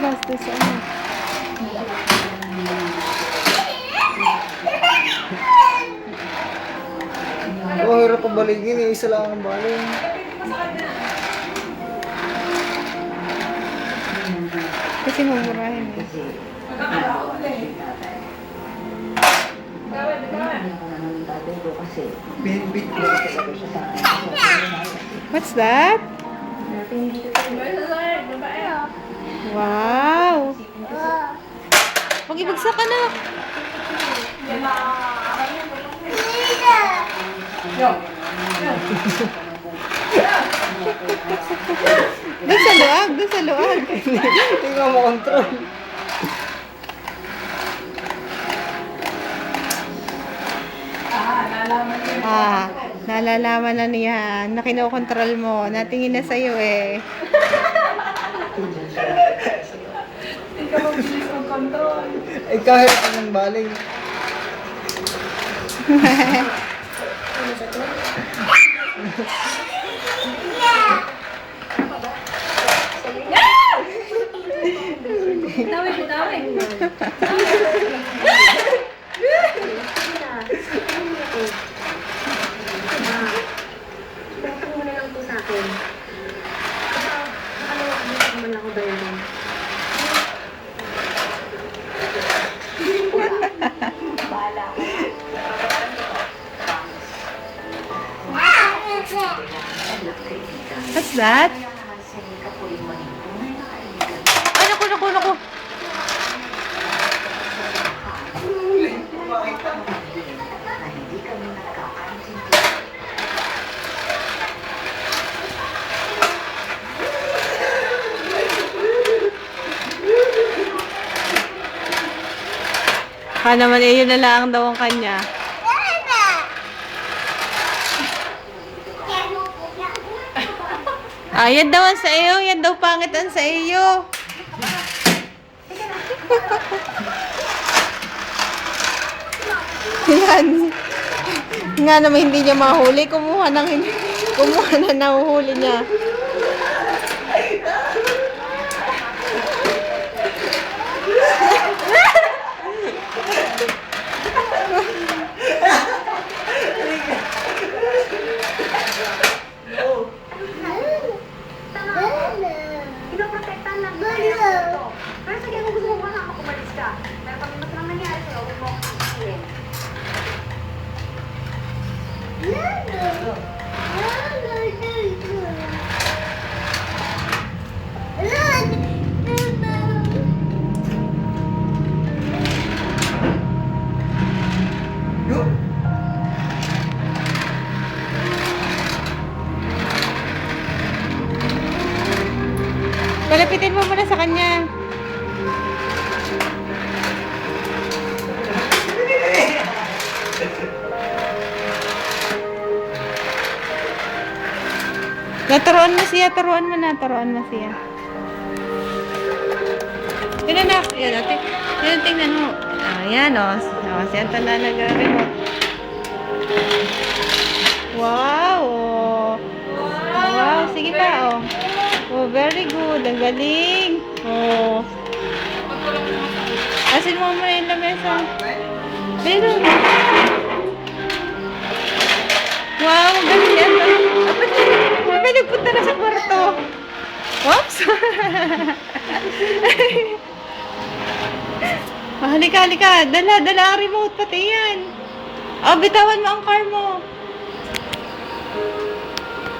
labas. Doon sa ano. Oh, hirap pabaligin eh. Isa lang ang baling. Kasi mumurahin eh. Bit-bit. What's that? Wow! Huwag ibagsak ka na. Doon sa luag, doon sa luag. Hindi nga makontrol. Nalalaman na niya na kinokontrol mo. Natingin na sa'yo eh. Hindi ka mabilis mag-control. Eh, kahit anong baling. Dawin mo, dawin. Bakit mo na lang po sa akin? Ano naman ako ba yun? What's that? Ay, naku. Naman eh, yun na lang daw ang kanya. Yan daw ang sa iyo. Yan daw pangit ang sa iyo. Yan. Nga naman hindi niya mahuli. Kumuha na nahuhuli niya. Pinoprotektahan lang kita ito. Pero sige, kung gusto mo ba na makumalis ka. Pero pag mas lang nangyari sa'yo, huwag mo akong isipin. Palapitin mo muna sa kanya. Turuan mo siya. Turuan mo siya. Yun na. Yun, tingnan mo. Ayan o. Siya ito na nag-remote. Wow. Wow. Sige pa o. Oh, very good. Ang galing. Oh. Asin mo muna yung lamesa. Pero, wow, ang galing yan. May nagpunta na sa kwarto. Oops. Halika. Dala ang remote pati yan. Oh, bitawan mo ang car mo.